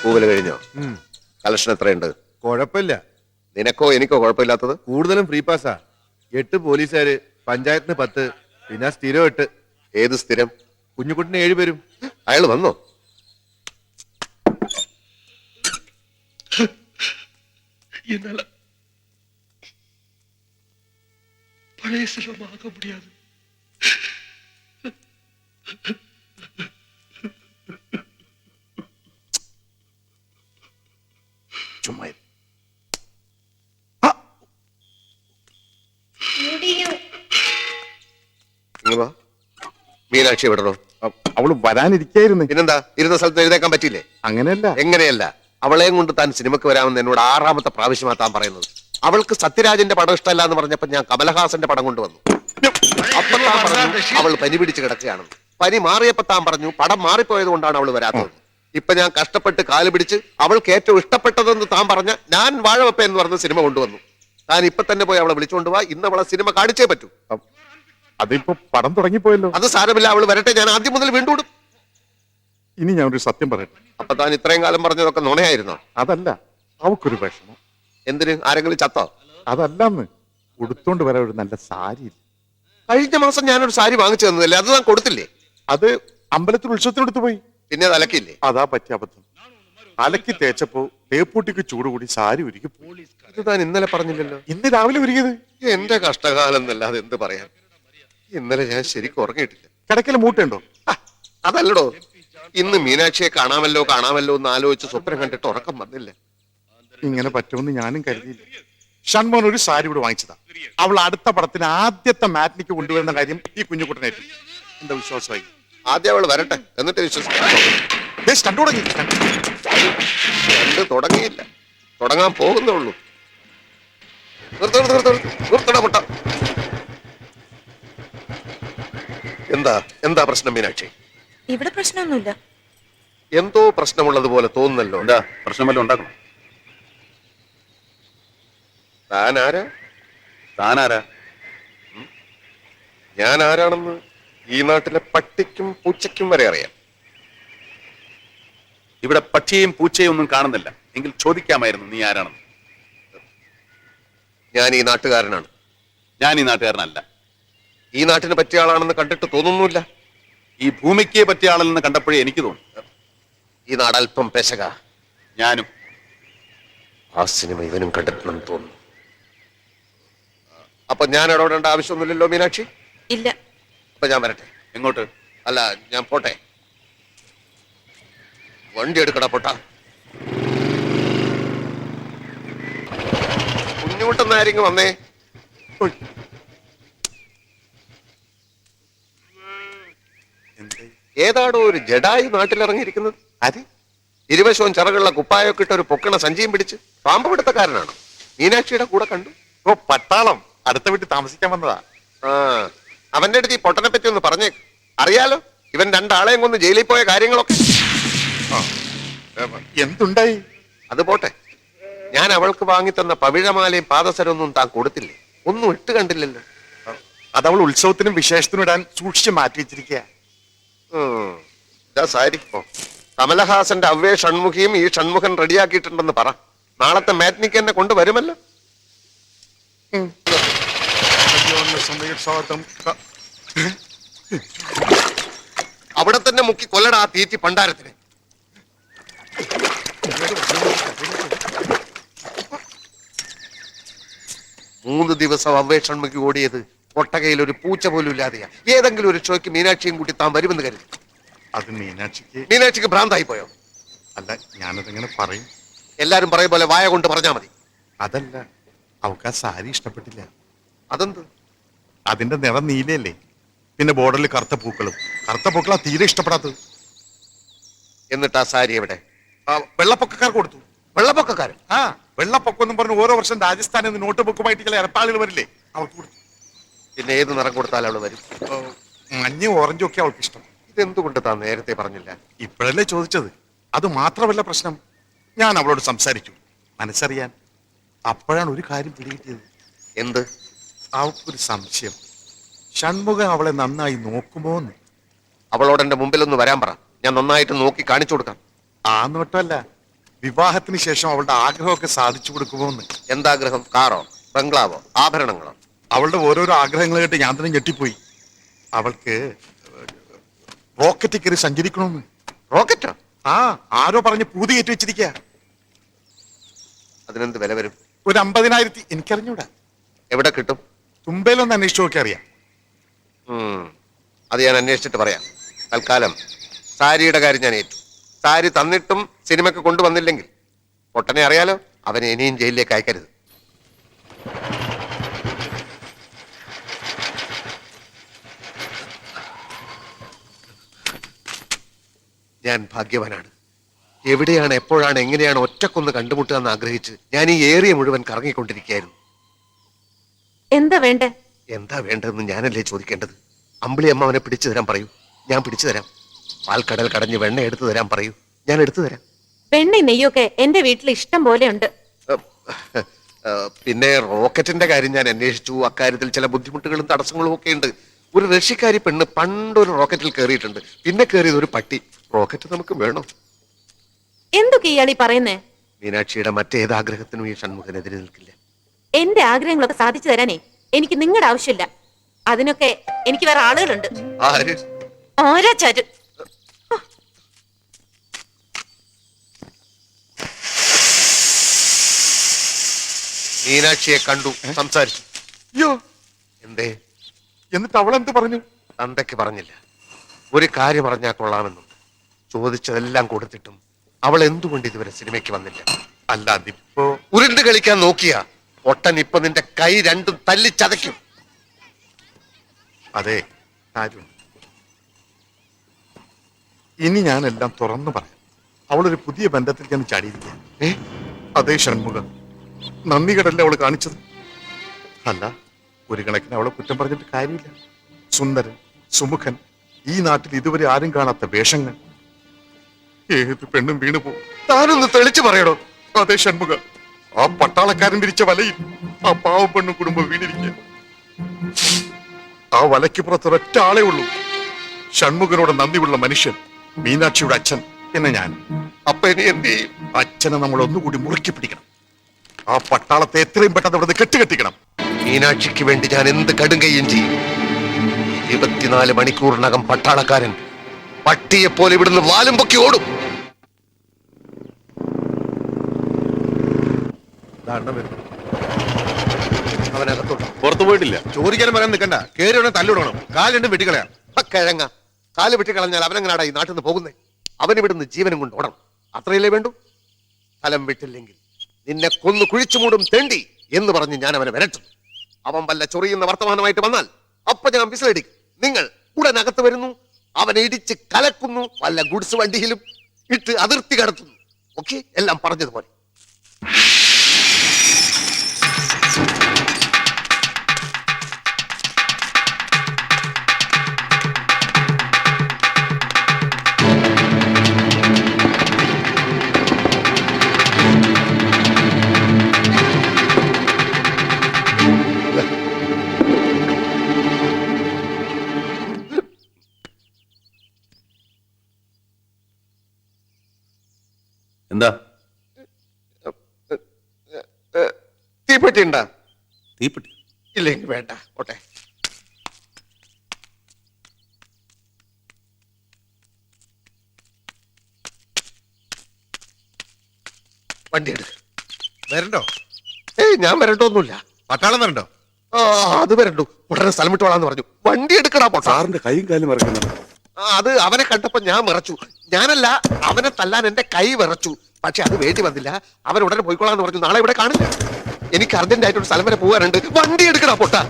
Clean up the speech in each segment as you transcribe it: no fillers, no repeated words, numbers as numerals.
പൂവല് കഴിഞ്ഞോ? കളക്ഷൻ എത്രയുണ്ട്? കുഴപ്പമില്ല. നിനക്കോ എനിക്കോ കുഴപ്പമില്ലാത്തത്? കൂടുതലും ഫ്രീ പാസ്സാ. 8 പോലീസുകാര്, പഞ്ചായത്തിന് 10, പിന്നെ സ്ഥിരം 8. ഏത് സ്ഥിരം? കുഞ്ഞുകുട്ടിന് 7 പേരും. അയാൾ വന്നോ? என்னால பழைய செல்வமாக முடியாது. ചുമ്മാ മീനാക്ഷി വിടണോ? അവള് വരാനിരിക്കായിരുന്നു. പിന്നെന്താ, ഇരുന്ന സ്ഥലത്ത് എഴുതേക്കാൻ പറ്റില്ലേ? അങ്ങനെയല്ല. എങ്ങനെയല്ല? അവളെയും കൊണ്ട് താൻ സിനിമക്ക് വരാമെന്ന് എന്നോട് 6ാമത്തെ പ്രാവശ്യമാ താൻ പറയുന്നത്. അവൾക്ക് സത്യരാജന്റെ പടം ഇഷ്ടമല്ല എന്ന് പറഞ്ഞപ്പോ ഞാൻ കമലഹാസന്റെ പടം കൊണ്ടുവന്നു. അപ്പൊ താൻ പറഞ്ഞു അവൾ പനി പിടിച്ച് കിടക്കുകയാണെന്ന്. പനി മാറിയപ്പോ താൻ പറഞ്ഞു പടം മാറിപ്പോയത് കൊണ്ടാണ് അവൾ വരാത്തത്. ഇപ്പൊ ഞാൻ കഷ്ടപ്പെട്ട് കാല് പിടിച്ച് അവൾക്ക് ഏറ്റവും ഇഷ്ടപ്പെട്ടതെന്ന് താൻ പറഞ്ഞ ഞാൻ വാഴവപ്പ എന്ന് പറഞ്ഞ സിനിമ കൊണ്ടുവന്നു. താൻ ഇപ്പൊ തന്നെ പോയി അവളെ വിളിച്ചുകൊണ്ട് പോവാ. ഇന്ന് അവളെ സിനിമ കാണിച്ചേ പറ്റൂ. അതിപ്പോ പടം തുടങ്ങിപ്പോയല്ലോ. അത് സാരമില്ല, അവള് വരട്ടെ. ഞാൻ ആദ്യം മുതൽ വീണ്ടും. ഇനി ഞാൻ ഒരു സത്യം പറയട്ടെ. അപ്പൊ താൻ ഇത്രയും കാലം പറഞ്ഞതൊക്കെ നുണയായിരുന്നോ? അതല്ല, അവക്കൊരു വിഷമം. എന്തിന്? ആരെങ്കിലും ചത്തോ? അതല്ലെന്ന്, ഉടുത്തോണ്ട് വരാൻ ഒരു നല്ല സാരി ഇല്ല. കഴിഞ്ഞ മാസം ഞാനൊരു സാരി വാങ്ങിച്ചു തന്നതല്ലേ, അത് താൻ കൊടുത്തില്ലേ? അത് അമ്പലത്തിൽ ഉത്സവത്തിനെടുത്ത് പോയി. പിന്നെ അത് അലക്കില്ലേ? അതാ പറ്റിയ അബദ്ധം. അലക്കി തേച്ചപ്പോ തേപ്പൂട്ടിക്ക് ചൂട് കൂടി സാരി ഉരുക്കി. ഇത് താൻ ഇന്നലെ പറഞ്ഞില്ലല്ലോ. ഇന്ന് രാവിലെ ഉരുകിയത്. എന്റെ കഷ്ടകാലം എന്നല്ലാതെ എന്ത് പറയാൻ. ഇന്നലെ ഞാൻ ശരിക്കും ഉറങ്ങിയിട്ടില്ല. കിടക്കൽ മൂട്ടുണ്ടോ? അതല്ലടോ, ഇന്ന് മീനാക്ഷിയെ കാണാമല്ലോ എന്ന് ആലോചിച്ച് സ്വപ്നം കണ്ടിട്ട് ഉറക്കം വന്നില്ല. ഇങ്ങനെ പറ്റുമെന്ന് ഞാനും കരുതിയില്ല. ഷൺമോൻ ഒരു സാരി ഇവിടെ വാങ്ങിച്ചതാ. അവൾ അടുത്ത പടത്തിന് ആദ്യത്തെ മാറ്റിനിക്ക് കൊണ്ടുവരുന്ന കാര്യം ഈ കുഞ്ഞുകുട്ടനായിട്ട് എന്താ വിശ്വാസമായി. ആദ്യം അവൾ വരട്ടെ, എന്നിട്ട് വിശ്വസിക്കാം. തുടങ്ങിയില്ല, തുടങ്ങാൻ പോകുന്നേ ഉള്ളൂ. നിർത്തട മുട്ട. എന്താ പ്രശ്നം മീനാക്ഷി? ഇവിടെ പ്രശ്നമൊന്നുമില്ല. എന്തോ പ്രശ്നമുള്ളതുപോലെ തോന്നുന്നല്ലോ. എന്താ പ്രശ്നം വല്ലതും ഉണ്ടാക്കണം? താനാരാ? ഞാൻ ആരാണെന്ന് ഈ നാട്ടിലെ പട്ടിക്കും പൂച്ചയ്ക്കും വരെ അറിയാം. ഇവിടെ പക്ഷിയും പൂച്ചയും ഒന്നും കാണുന്നില്ല. എങ്കിൽ ചോദിക്കാമായിരുന്നു നീ ആരാണെന്ന്. ഞാൻ ഈ നാട്ടുകാരനാണ്. ഞാൻ ഈ നാട്ടുകാരനല്ല. ഈ നാട്ടിന് പറ്റിയ ആളാണെന്ന് കണ്ടിട്ട് തോന്നുന്നില്ല. ഈ ഭൂമിക്ക് പറ്റിയ ആളെന്ന് കണ്ടപ്പോഴേ എനിക്ക് തോന്നി. ഈ നാട് അല്പം പെശക. ഞാനും. ആ സിനിമ ഇവനും കണ്ടിട്ടുണ്ടെന്ന് തോന്നുന്നു. അപ്പൊ ഞാൻ ഇടപെടേണ്ട ആവശ്യമൊന്നുമില്ലല്ലോ മീനാക്ഷി? ഇല്ല. അപ്പൊ ഞാൻ വരട്ടെ. എങ്ങോട്ട്? അല്ല, ഞാൻ പോട്ടെ. വണ്ടി എടുക്കട പൊട്ട. കുഞ്ഞുമുട്ടെന്ന് ആരെങ്കിലും വന്നേ. ഏതാടോ ഒരു ജഡായി നാട്ടിലിറങ്ങിയിരിക്കുന്നത്. ആര്? ഇരുവശവും ചിറകുള്ള കുപ്പായൊക്കെ ഇട്ട് ഒരു പൊക്കണ സഞ്ചിയും പിടിച്ച് പാമ്പ് പിടുത്തക്കാരനാണ്. മീനാക്ഷിയുടെ കൂടെ കണ്ടു. ഓ, പട്ടാളം. അടുത്ത വീട്ടിൽ താമസിക്കാൻ വന്നതാ. അവന്റെ അടുത്ത് ഈ പൊട്ടനെ പറ്റി ഒന്ന് പറഞ്ഞേക്ക്. അറിയാലോ, ഇവൻ 2 ആളെയും കൊന്ന് ജയിലിൽ പോയ കാര്യങ്ങളൊക്കെ. എന്തുണ്ടായി? അത് പോട്ടെ. ഞാൻ അവൾക്ക് വാങ്ങിത്തന്ന പവിഴമാലയും പാദസരമൊന്നും താൻ കൊടുത്തില്ലേ? ഒന്നും ഇട്ട് കണ്ടില്ലല്ലോ. അതവൾ ഉത്സവത്തിനും വിശേഷത്തിനും ഇടാൻ സൂക്ഷിച്ച് മാറ്റി വെച്ചിരിക്കുക. സാരി. കമലഹാസന്റെ അവ്വേ ഷൺമുഖിയും ഈ ഷൺമുഖൻ റെഡിയാക്കിയിട്ടുണ്ടെന്ന് പറ. നാളത്തെ മാറ്റ്നിക്ക് എന്നെ കൊണ്ടുവരുമല്ലോ. അവിടെ തന്നെ മുക്കി കൊല്ലടാ ആ തീറ്റി പണ്ടാരത്തിന്. മൂന്ന് ദിവസം അവ്വേ ഷൺമുഖി ഓടിയത് കൊട്ടകയിൽ ഒരു പൂച്ച പോലും ഇല്ലാതെയാ. ഏതെങ്കിലും ഒരു ഷോയ്ക്ക് മീനാക്ഷിയും കൂട്ടി താൻ വരുമെന്ന് കരുതി. അത് മീനാക്ഷിക്ക് ഭ്രാന്തായി പോയോ? അല്ല, ഞാനതെങ്ങനെ പറയും? എല്ലാരും പറയും പോലെ വായ കൊണ്ട് പറഞ്ഞാ മതി. അതല്ല, അവൾക്ക് ആ സാരി ഇഷ്ടപ്പെട്ടില്ല. അതെന്ത്? അതിന്റെ നിറം നീലയല്ലേ, പിന്നെ ബോർഡറിൽ കറുത്ത പൂക്കളാ തീരെ ഇഷ്ടപ്പെടാത്തത്. എന്നിട്ട് ആ സാരി എവിടെ? വെള്ളപ്പൊക്കക്കാർ കൊടുത്തു. വെള്ളപ്പൊക്കക്കാരൻ? വെള്ളപ്പൊക്കം എന്നും പറഞ്ഞ് ഓരോ വർഷം രാജസ്ഥാനിൽ നിന്ന് നോട്ട് ബുക്കുമായിട്ട് ചില ഇരപ്പാളുകൾ വരില്ലേ, അവൾക്ക് കൊടുത്തു. പിന്നെ ഏത് നിറം കൊടുത്താൽ അവള് വരും? മഞ്ഞയും ഓറഞ്ചും ഒക്കെ അവൾക്ക് ഇഷ്ടം. ഇതെന്തുകൊണ്ട് താൻ നേരത്തെ പറഞ്ഞില്ല? ഇപ്പോഴല്ലേ ചോദിച്ചത്. അത് മാത്രമല്ല പ്രശ്നം, ഞാൻ അവളോട് സംസാരിച്ചു മനസ്സറിയാൻ. അപ്പോഴാണ് ഒരു കാര്യം പിടികിട്ടിയത്. എന്ത്? അവൾക്കൊരു സംശയം, ഷൺമുഖൻ അവളെ നന്നായി നോക്കുമോ എന്ന്. അവളോട് എന്റെ മുമ്പിലൊന്ന് വരാൻ പറ, ഞാൻ നന്നായിട്ട് നോക്കി കാണിച്ചു കൊടുക്കാം. ആ നോട്ടമല്ല, വിവാഹത്തിന് ശേഷം അവളുടെ ആഗ്രഹമൊക്കെ സാധിച്ചു കൊടുക്കുമോ എന്ന്. എന്താഗ്രഹം? കാറോ, ബംഗ്ലാവോ, ആഭരണങ്ങളോ? അവളുടെ ഓരോരോ ആഗ്രഹങ്ങൾ കേട്ട് ഞാൻ തന്നെ ഞെട്ടിപ്പോയി. അവൾക്ക് റോക്കറ്റിൽ കയറി സഞ്ചരിക്കണമെന്ന്. റോക്കറ്റോ? ആ, ആരോ പറഞ്ഞ് പൂതി കയറ്റി വെച്ചിരിക്കുക. അതിനെന്ത് വില വരും? ഒരു 50,000. എനിക്കറിഞ്ഞൂടാ. എവിടെ കിട്ടും? തുമ്പയിലൊന്ന് അന്വേഷിച്ചു നോക്കി അറിയാം. അത് ഞാൻ അന്വേഷിച്ചിട്ട് പറയാം. തൽക്കാലം സാരിയുടെ കാര്യം ഞാൻ ഏറ്റു. സാരി തന്നിട്ടും സിനിമയ്ക്ക് കൊണ്ടുവന്നില്ലെങ്കിൽ പൊട്ടനെ അറിയാലോ, അവനെ ഇനിയും ജയിലിലേക്ക് അയക്കരുത്. ഞാൻ ഭാഗ്യവാനാണ്. എവിടെയാണ്, എപ്പോഴാണ്, എങ്ങനെയാണ് ഒറ്റക്കൊന്ന് കണ്ടുമുട്ടുക എന്ന് ആഗ്രഹിച്ച് ഞാൻ ഈ ഏരിയ മുഴുവൻ കറങ്ങിക്കൊണ്ടിരിക്കുകയായിരുന്നു. എന്താ വേണ്ടേ? എന്താ വേണ്ടതെന്ന് ഞാനല്ലേ ചോദിക്കേണ്ടത്? അമ്പിളി അമ്മ അവനെ പിടിച്ചു തരാൻ പറയൂ, ഞാൻ പിടിച്ചു തരാം. പാൽക്കടൽ കടഞ്ഞ് വെണ്ണ എടുത്തു തരാൻ പറയൂ, ഞാൻ എടുത്തു തരാം. വെണ്ണ നെയ്യൊക്കെ എന്റെ വീട്ടിൽ ഇഷ്ടം പോലെ ഉണ്ട്. പിന്നെ റോക്കറ്റിന്റെ കാര്യം ഞാൻ അന്വേഷിച്ചു. അക്കാര്യത്തിൽ ചില ബുദ്ധിമുട്ടുകളും തടസ്സങ്ങളും ഒക്കെ ഉണ്ട്. ഒരു റഷ്യക്കാരി പെണ്ണ് പണ്ടൊരു റോക്കറ്റിൽ കയറിയിട്ടുണ്ട്. പിന്നെ കയറിയത് ഒരു പട്ടി. റോക്കറ്റ് നമുക്ക് വേണം. എന്തൊക്കെ ഇയാളീ പറയുന്നേ? മീനാക്ഷിയുടെ മറ്റേത് ആഗ്രഹത്തിനും ഈ ഷൺമുഖനെതിരെ നിൽക്കില്ല. എന്റെ ആഗ്രഹങ്ങളൊക്കെ സാധിച്ചു തരാനേ എനിക്ക് നിങ്ങളുടെ ആവശ്യമില്ല. അതിനൊക്കെ എനിക്ക് വേറെ ആളുകളുണ്ട്. ആര്? ആരാച്ചാര്? മീനാക്ഷിയെ കണ്ടു, സംസാരിച്ചു. അയ്യോ, എന്തേ? എന്നിട്ട് അവൾ എന്ത് പറഞ്ഞു? തന്തയ്ക്ക് പറഞ്ഞില്ല. ഒരു കാര്യം പറഞ്ഞാൽ കൊള്ളാമെന്നും ചോദിച്ചതെല്ലാം കൊടുത്തിട്ടും അവൾ എന്തുകൊണ്ട് ഇതുവരെ സിനിമയ്ക്ക് വന്നില്ല? അല്ല, അതിപ്പോ ഉരുണ്ട് കളിക്കാൻ നോക്കിയ ഒട്ടൻ ഇപ്പൊ നിന്റെ കൈ രണ്ടും തല്ലിച്ചതയ്ക്കും. അതെ, കാര്യം ഇനി ഞാനെല്ലാം തുറന്നു പറയാം. അവളൊരു പുതിയ ബന്ധത്തിൽ ഞാൻ ചാടിയിരിക്കുക. അതേ ഷൺമുഖം, നന്ദി കടല്ലേ അവള് കാണിച്ചത്. അല്ല, ഒരു കണക്കിന് അവളെ കുറ്റം പറഞ്ഞിട്ട് കാര്യമില്ല. സുന്ദരൻ, സുമുഖൻ, ഈ നാട്ടിൽ ഇതുവരെ ആരും കാണാത്ത വേഷങ്ങൾ. ഏത് പെണ്ണും വീണു പോകും. താനൊന്ന് തെളിച്ചു പറയണോ? അതേ ഷൺമുഖ, ആ പട്ടാളക്കാരൻ വിരിച്ച വലയിൽ ആ പാവ പെണ്ണും കുടുംബം വീണിരിക്കുക. ആ വലയ്ക്ക് പുറത്ത് ഒരൊറ്റ ആളേ ഉള്ളൂ, ഷൺമുഖനോട് നന്ദിയുള്ള മനുഷ്യൻ, മീനാക്ഷിയുടെ അച്ഛൻ. പിന്നെ ഞാൻ. അപ്പൊ ഇനി എന്ത് ചെയ്യും? അച്ഛനെ നമ്മൾ ഒന്നുകൂടി മുറുക്കി പിടിക്കണം. ആ പട്ടാളത്തെ എത്രയും പെട്ടെന്ന് ഇവിടുന്ന് കെട്ടുകെട്ടിക്കണം. മീനാക്ഷിക്ക് വേണ്ടി ഞാൻ എന്ത് കടുങ്കയും ചെയ്യും. 24 മണിക്കൂറിനകം പട്ടാളക്കാരൻ പട്ടിയെപ്പോലെ ഇവിടുന്ന് വാലും പൊക്കി ഓടും. അവനകത്തോട്ട് പുറത്തു പോയിട്ടില്ല. ചോദിക്കാനും പറയാൻ നിൽക്കണ്ട. കേറി തല്ലിടണം. കാലുണ്ട് വെട്ടിക്കളയാം. കിഴങ്ങ കാല് വെട്ടിക്കളഞ്ഞാൽ അവനെങ്ങനാടാ ഈ നാട്ടിൽ നിന്ന് പോകുന്നേ? അവനിവിടുന്ന് ജീവനും കൊണ്ട് ഓടണം. അത്രയല്ലേ വേണ്ടു? സ്ഥലം വിട്ടില്ലെങ്കിൽ നിന്നെ കൊന്നു കുഴിച്ചു മൂടും തെണ്ടി എന്ന് പറഞ്ഞ് ഞാൻ അവനെ വരട്ടും. അവൻ വല്ല ചൊറിയുന്ന വർത്തമാനമായിട്ട് വന്നാൽ അപ്പൊ ഞാൻ വിസിലടിക്കും. നിങ്ങൾ ഉടനകത്ത് വരുന്നു, അവനെ ഇടിച്ച് കലക്കുന്നു, വല്ല ഗുഡ്സ് വണ്ടിയിലും ഇട്ട് അതിർത്തി കടത്തുന്നു. ഓക്കെ, എല്ലാം പറഞ്ഞതുപോലെ. എന്താ? തീപ്പെട്ടി ഉണ്ടാ? തീപ്പെട്ടി ഇല്ലെങ്കിൽ വേണ്ട, ഓട്ടെ. വണ്ടി എടുക്ക. വരണ്ടോ? ഞാൻ വരണ്ടോന്നുമില്ല. പട്ടാളം വരണ്ടോ? അത് വരണ്ടു. ഉടനെ സ്ഥലം വിട്ടോളാന്ന് പറഞ്ഞു. വണ്ടി എടുക്കടാ പൊട്ടാ. സാറിന്റെ കൈയും കാലും മറക്കുന്നുണ്ട്. അത് അവനെ കണ്ടപ്പോ ഞാൻ വിറച്ചു. ഞാനല്ല, അവനെ തല്ലാൻ എന്റെ കൈ വിറച്ചു. പക്ഷെ അത് വേണ്ടി വന്നില്ല. അവൻ ഉടനെ പോയിക്കോളാന്ന് പറഞ്ഞു. നാളെ ഇവിടെ കാണില്ല. എനിക്ക് അർജന്റായിട്ട് ഒരു സ്ഥലം വരെ പോകാനുണ്ട്. വണ്ടി എടുക്കടാ പൊട്ടാ.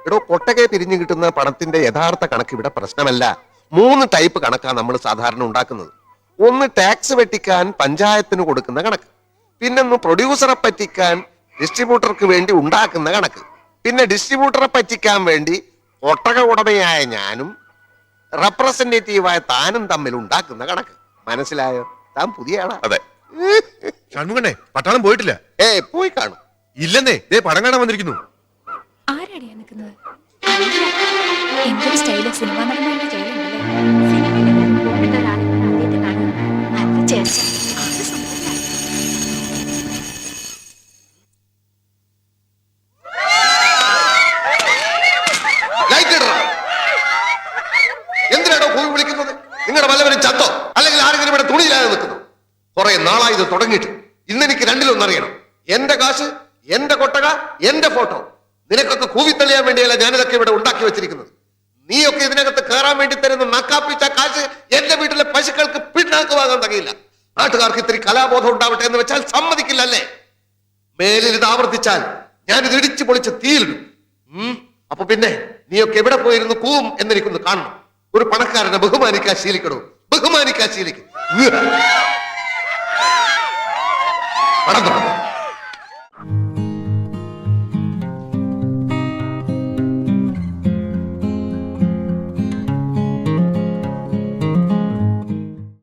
എടോ, കൊട്ടകെ പിരിഞ്ഞു കിട്ടുന്ന പണത്തിന്റെ യഥാർത്ഥ കണക്ക് ഇവിടെ പ്രശ്നമല്ല. 3 ടൈപ്പ് കണക്കാണ് നമ്മൾ സാധാരണ ഉണ്ടാക്കുന്നത്. ഒന്ന് ടാക്സ് വെട്ടിക്കാൻ പഞ്ചായത്തിന് കൊടുക്കുന്ന കണക്ക്, പിന്നൊന്ന് പ്രൊഡ്യൂസറെ പറ്റിക്കാൻ ഡിസ്ട്രിബ്യൂട്ടർക്ക് വേണ്ടി ഉണ്ടാക്കുന്ന കണക്ക്, പിന്നെ ഡിസ്ട്രിബ്യൂട്ടറെ പറ്റിക്കാൻ വേണ്ടി ഒട്ടക ഉടമയായ ഞാനും റെപ്രസെന്റേറ്റീവായ താനും തമ്മിൽ ഉണ്ടാക്കുന്ന കണക്ക് മനസ്സിലായോ? താൻ പുതിയ ആളാ. അതെ. ഷൺമുഖനെ പട്ടാളം പോയിട്ടില്ല. പോയി കാണും. ഇല്ലെന്നേ, ദേ പടം കാണാൻ വന്നിരിക്കുന്നു. ആരാടിയാ നിൽക്കുന്നത്? എന്തൊരു സ്റ്റൈല്, സിനിമാ നടന്മാരുടെ സ്റ്റൈലുണ്ടല്ലേ. സിനിമയിലെല്ലാം പോകുന്ന ഒരാളിനെ ആദ്യമായിട്ട് കാണുക. നല്ല ചേർച്ച, ആള് സുന്ദരനാ. ലൈറ്റ് ഇടറ. എന്തിനാണോ കൂവി വിളിക്കുന്നത്? നിങ്ങളുടെ വല്ലവരും ചത്തോ അല്ലെങ്കിൽ ആരെങ്കിലും ഇവിടെ തുണിയില്ലാതെ നിൽക്കുന്നു? കുറെ നാളായി ഇത് തുടങ്ങിയിട്ട്. ഇന്നെനിക്ക് രണ്ടിലൊന്നറിയണം. എന്റെ കാശ്, എന്റെ കൊട്ടക, എന്റെ ഫോട്ടോ. നിനക്കൊക്കെ കൂവിത്തള്ളിയാൻ വേണ്ടിയല്ല ഞാനിതൊക്കെ ഇവിടെ ഉണ്ടാക്കി വെച്ചിരിക്കുന്നത്. നീയൊക്കെ ഇതിനകത്ത് കയറാൻ വേണ്ടി തരുന്ന നക്കാപ്പിച്ച കാശ് എന്റെ വീട്ടിലെ പശുക്കൾക്ക് പിന്നാക്ക് വാങ്ങാൻ തകയില്ല. നാട്ടുകാർക്ക് ഇത്തിരി കലാബോധം ഉണ്ടാവട്ടെ എന്ന് വെച്ചാൽ സമ്മതിക്കില്ല അല്ലേ? മേലിൽ ഇത് ആവർത്തിച്ചാൽ ഞാനിത് ഇടിച്ചു പൊളിച്ച് തീയിലിടും. അപ്പൊ പിന്നെ നീയൊക്കെ എവിടെ പോയിരുന്നു കൂവും എന്നെനിക്കൊന്ന് കാണണം. ഒരു പണക്കാരനെ ബഹുമാനിക്കാൻ ശീലിക്കണോ? ബഹുമാനിക്കാൻ ശീലിക്കും. പണം